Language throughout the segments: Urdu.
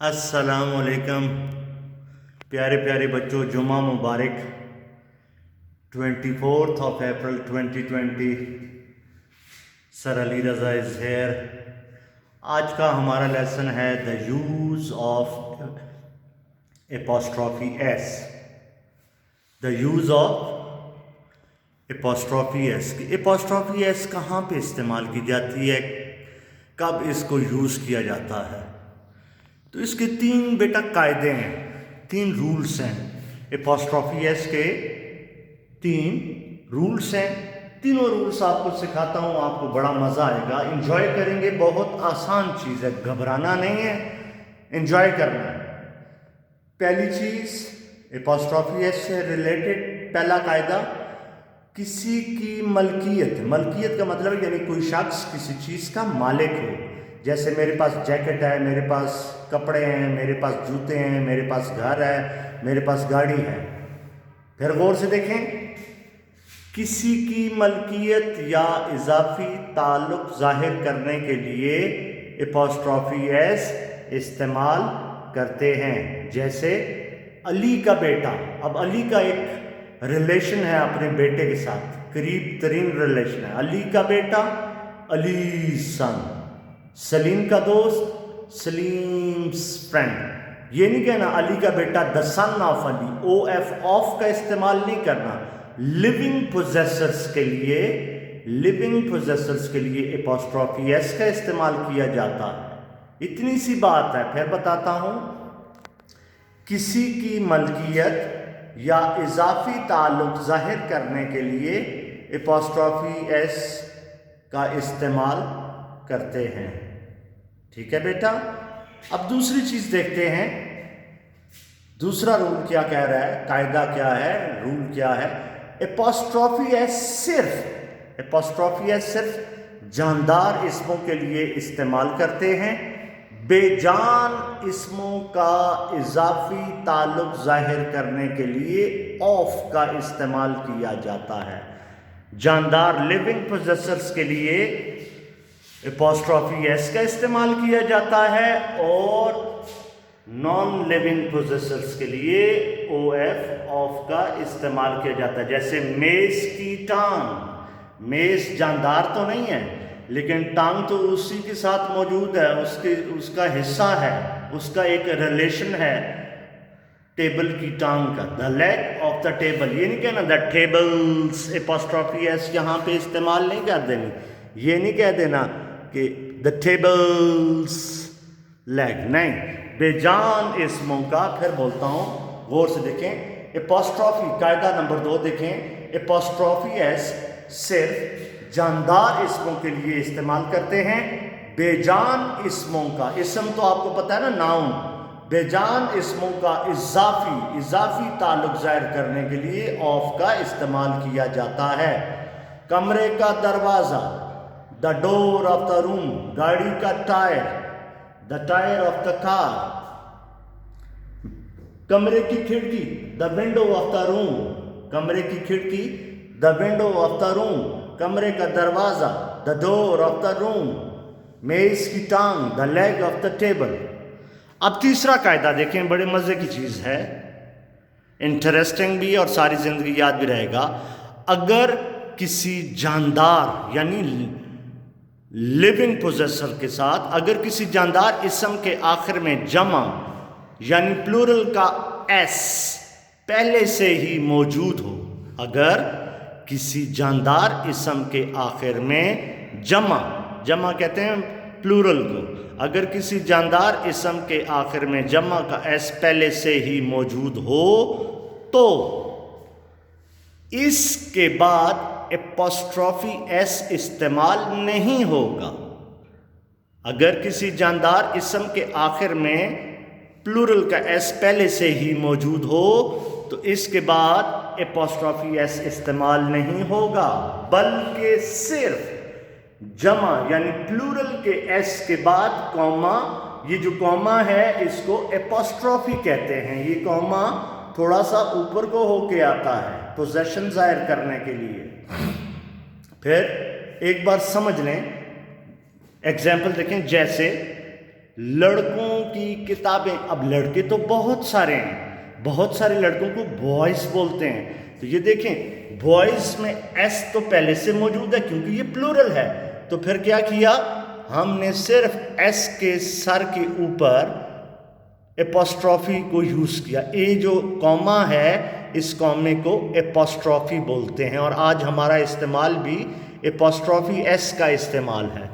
السلام علیکم پیارے پیارے بچوں، جمعہ مبارک۔ 24 April 2020 sir Ali Raza is here. آج کا ہمارا لیسن ہے the use of apostrophe s. The use of apostrophe s. Apostrophe s کہاں پہ استعمال کی جاتی ہے، کب اس کو یوز کیا جاتا ہے؟ تو اس کے تین بیٹا قاعدے ہیں، تین رولز ہیں۔ اپوسٹرافی ایس کے تین رولز ہیں۔ تینوں رولز آپ کو سکھاتا ہوں، آپ کو بڑا مزہ آئے گا، انجوائے کریں گے۔ بہت آسان چیز ہے، گھبرانا نہیں ہے، انجوائے کرنا ہے۔ پہلی چیز اپوسٹرافی ایس سے ریلیٹڈ پہلا قاعدہ، کسی کی ملکیت کا مطلب ہے یعنی کوئی شخص کسی چیز کا مالک ہو۔ جیسے میرے پاس جیکٹ ہے، میرے پاس کپڑے ہیں، میرے پاس جوتے ہیں، میرے پاس گھر ہے، میرے پاس گاڑی ہے۔ پھر غور سے دیکھیں، کسی کی ملکیت یا اضافی تعلق ظاہر کرنے کے لیے اپوسٹرافی ایس استعمال کرتے ہیں۔ جیسے علی کا بیٹا، اب علی کا ایک ریلیشن ہے اپنے بیٹے کے ساتھ، قریب ترین ریلیشن ہے۔ علی کا بیٹا، علی سن۔ سلیم کا دوست، سلیم's فرینڈ۔ یہ نہیں کہنا علی کا بیٹا the son of Ali, O F of کا استعمال نہیں کرنا۔ لیونگ پوزیسرز کے لیے اپوسٹرافی ایس کا استعمال کیا جاتا ہے۔ اتنی سی بات ہے، پھر بتاتا ہوں۔ کسی کی ملکیت یا اضافی تعلق ظاہر کرنے کے لیے اپوسٹرافی ایس کا استعمال کرتے ہیں۔ ٹھیک ہے بیٹا؟ اب دوسری چیز دیکھتے ہیں، دوسرا رول کیا کہہ رہا ہے، قاعدہ کیا ہے، رول کیا ہے۔ اپوسٹرافی ایس صرف جاندار اسموں کے لیے استعمال کرتے ہیں۔ بے جان اسموں کا اضافی تعلق ظاہر کرنے کے لیے آف کا استعمال کیا جاتا ہے۔ جاندار لیونگ پوزیسرز کے لیے اپوسٹرافی ایس کا استعمال کیا جاتا ہے، اور نان لیونگ پوزیسرز کے لیے او ایف آف کا استعمال کیا جاتا ہے۔ جیسے میز کی ٹانگ، میز جاندار تو نہیں ہے لیکن ٹانگ تو اسی کے ساتھ موجود ہے، اس کا حصہ ہے، اس کا ایک ریلیشن ہے ٹیبل کی ٹانگ کا۔ دا لیگ آف دا ٹیبل، یہ نہیں کہنا دا ٹیبلز، اپوسٹرافی ایس یہاں پہ استعمال نہیں کر دینی۔ یہ نہیں کہہ دینا کہ دا ٹیبلز لیگ، نہیں، بے جان اسموں کا۔ پھر بولتا ہوں، غور سے دیکھیں، اپوسٹرافی قاعدہ نمبر 2 دیکھیں، اپوسٹرافی ایس صرف جاندار اسموں کے لیے استعمال کرتے ہیں۔ بے جان اسموں کا، اسم تو آپ کو پتہ ہے نا، ناؤن، بے جان اسموں کا اضافی تعلق ظاہر کرنے کے لیے آف کا استعمال کیا جاتا ہے۔ کمرے کا دروازہ، دا ڈور آف دا روم، گاڑی کا tyre, the tyre of the car. کمرے کی کھڑکی، دا ونڈو آف دا روم، کمرے کی کھڑکی، دا ونڈو آف دا روم۔ کمرے کا دروازہ، دا ڈور آف دا روم۔ میز کی ٹانگ، دا لیگ آف دا ٹیبل۔ اب تیسرا قاعدہ دیکھیں، بڑے مزے کی چیز ہے، انٹرسٹنگ بھی اور ساری زندگی یاد بھی رہے گا۔ اگر کسی جاندار یعنی لیونگ پوزیسر کے ساتھ اگر کسی جاندار اسم کے آخر میں جمع یعنی پلورل کا ایس پہلے سے ہی موجود ہو، اگر کسی جاندار اسم کے آخر میں جمع کہتے ہیں پلورل کو، اگر کسی جاندار اسم کے آخر میں جمع کا ایس پہلے سے ہی موجود ہو تو اس کے بعد اپوسٹرافی ایس استعمال نہیں ہوگا۔ اگر کسی جاندار اسم کے آخر میں پلورل کا ایس پہلے سے ہی موجود ہو تو اس کے بعد اپوسٹرافی ایس استعمال نہیں ہوگا، بلکہ صرف جمع یعنی پلورل کے ایس کے بعد کوما، یہ جو کوما ہے اس کو اپوسٹرافی کہتے ہیں۔ یہ کوما تھوڑا سا اوپر کو ہو کے آتا ہے پوزیشن ظاہر کرنے کے لیے۔ پھر ایک بار سمجھ لیں، ایگزامپل دیکھیں، جیسے لڑکوں کی کتابیں. اب لڑکے تو بہت سارے ہیں, بہت سارے لڑکوں کو بوائز بولتے ہیں. تو یہ دیکھیں بوائز میں ایس تو پہلے سے موجود ہے کیونکہ یہ پلورل ہے. تو پھر کیا کیا ہم نے, صرف ایس کے سر کے اوپر اپوسٹرافی کو یوز کیا. اے جو کوما ہے اس کومے کو اپوسٹرافی بولتے ہیں, اور آج ہمارا استعمال بھی اپوسٹرافی ایس کا استعمال ہے.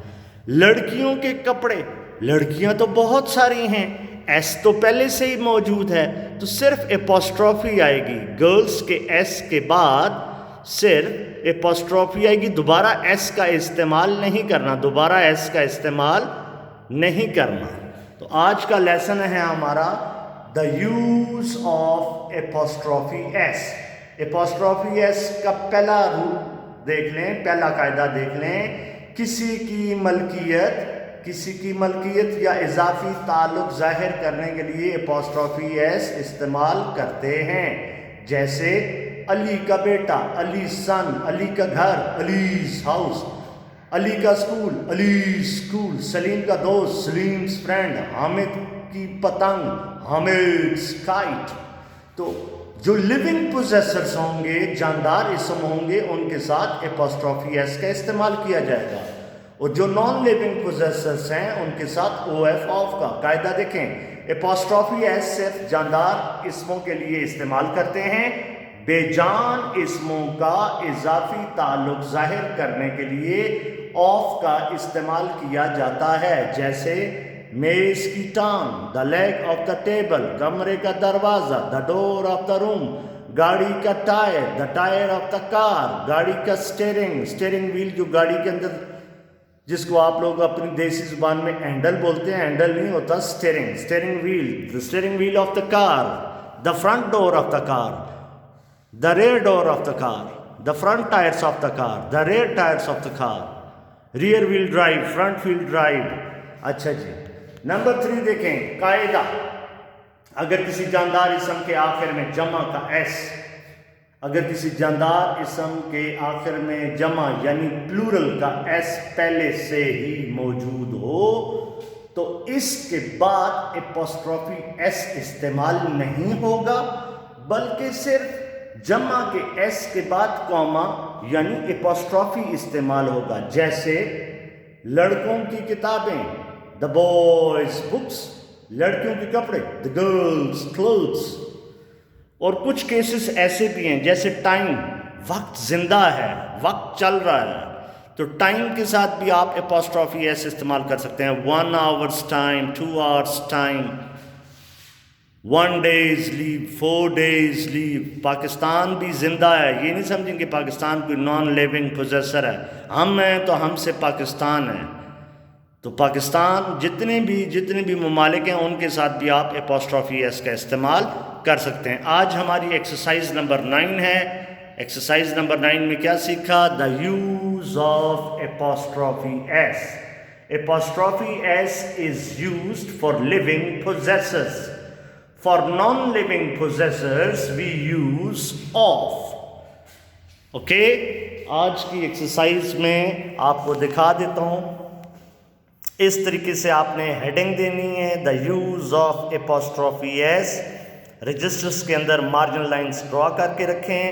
لڑکیوں کے کپڑے, لڑکیاں تو بہت ساری ہیں, ایس تو پہلے سے ہی موجود ہے تو صرف اپوسٹرافی آئے گی. گرلز کے ایس کے بعد صرف اپوسٹرافی آئے گی, دوبارہ ایس کا استعمال نہیں کرنا, دوبارہ ایس کا استعمال نہیں کرنا. تو آج کا لیسن ہے ہمارا the use of apostrophe s. Apostrophe s کا پہلا رول دیکھ لیں, پہلا قاعدہ دیکھ لیں. کسی کی ملکیت یا اضافی تعلق ظاہر کرنے کے لیے اپوسٹرافی ایس استعمال کرتے ہیں. جیسے علی کا بیٹا, علی سن, علی کا گھر, علیز ہاؤس, علی کا اسکول, علی اسکول, سلیم کا دوست, سلیمز فرینڈ, حامد کی پتنگ, حامدز کائٹ. تو جو لیونگ پوزیسرز ہوں گے, جاندار اسم ہوں گے, ان کے ساتھ اپوسٹرافی ایس کا استعمال کیا جائے گا, اور جو نان لیونگ پوزیسرز ہیں ان کے ساتھ او ایف آف کا. قاعدہ دیکھیں, اپوسٹرافی ایس صرف جاندار اسموں کے لیے استعمال کرتے ہیں, بے جان اسموں کا اضافی تعلق ظاہر کرنے کے لیے آف کا استعمال کیا جاتا ہے. جیسے میز کی ٹانگ, دا لیگ آف دا ٹیبل, کمرے کا دروازہ, دا ڈور آف دا روم, گاڑی کا tyre, the tyre of the car, گاڑی کا اسٹیئرنگ ویل, جو گاڑی کے اندر جس کو آپ لوگ اپنی دیسی زبان میں ہینڈل بولتے ہیں, ہینڈل نہیں ہوتا, steering wheel, the steering wheel of the car, the front door of the car, the rear door of the car, the front tyres of the car, the rear tyres of the car, rear wheel drive, front wheel drive. اچھا جی, نمبر 3 دیکھیں قاعدہ. اگر کسی جاندار اسم کے آخر میں جمع کا ایس, اگر کسی جاندار اسم کے آخر میں جمع یعنی پلورل کا ایس پہلے سے ہی موجود ہو تو اس کے بعد اپوسٹرافی ایس استعمال نہیں ہوگا, بلکہ صرف جمع کے ایس کے بعد کوما یعنی اپوسٹرافی استعمال ہوگا. جیسے لڑکوں کی کتابیں, دا بوائز بکس, لڑکیوں کے کپڑے, دا گرلز کلوتھس. اور کچھ کیسز ایسے بھی ہیں جیسے ٹائم, وقت زندہ ہے, وقت چل رہا ہے, تو ٹائم کے ساتھ بھی آپ اپوسٹرافی ایس استعمال کر سکتے ہیں. 1 hour's time, 2 hours time, 1 day's leave, 4 days leave. Pakistan بھی زندہ ہے, یہ نہیں سمجھیں کہ پاکستان کوئی نان لیونگ پوزیسر ہے. ہم ہیں تو ہم سے پاکستان ہے. تو پاکستان جتنے بھی ممالک ہیں ان کے ساتھ بھی آپ اپوسٹرافی ایس کا استعمال کر سکتے ہیں. آج ہماری ایکسرسائز نمبر 9 ہے. ایکسرسائز نمبر 9 میں کیا سیکھا؟ The use of apostrophe s. Apostrophe s is used for living possessors. For non living possessors we use of. Okay, آج کی ایکسرسائز میں آپ کو دکھا دیتا ہوں. اس طریقے سے آپ نے ہیڈنگ دینی ہے, the use of apostrophe s. Registers کے اندر مارجن لائنز ڈرا کر کے رکھیں.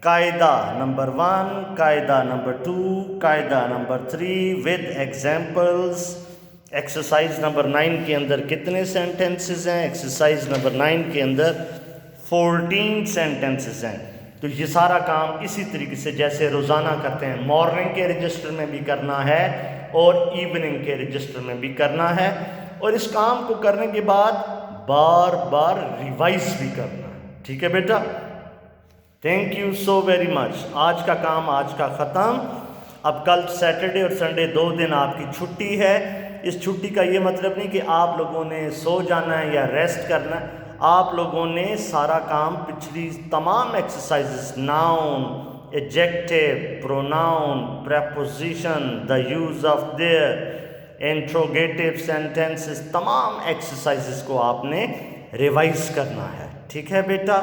قاعدہ نمبر 1, قاعدہ نمبر 2, قاعدہ number 3 with examples. Exercise number 9 کے اندر کتنے سینٹنسز ہیں؟ ایکسرسائز نمبر 9 کے اندر 14 سینٹنسز ہیں. تو یہ سارا کام اسی طریقے سے جیسے روزانہ کرتے ہیں, مارننگ کے رجسٹر میں بھی کرنا ہے اور ایوننگ کے رجسٹر میں بھی کرنا ہے. اور اس کام کو کرنے کے بعد بار بار ریوائز بھی کرنا ہے. ٹھیک ہے بیٹا؟ Thank you so very much. آج کا کام آج کا ختم. اب کل سیٹرڈے اور سنڈے 2 دن آپ کی چھٹی ہے. اس چھٹی کا یہ مطلب نہیں کہ آپ لوگوں نے سو جانا ہے یا ریسٹ کرنا ہے. آپ لوگوں نے سارا کام پچھلی تمام exercises, noun, adjective, pronoun, preposition, the use of there, interrogative sentences, تمام ایکسرسائزز کو آپ نے ریوائز کرنا ہے. ٹھیک ہے بیٹا؟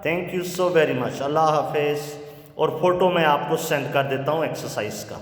Thank you so very much. اللہ حافظ. اور فوٹو میں آپ کو سینڈ کر دیتا ہوں ایکسرسائز کا.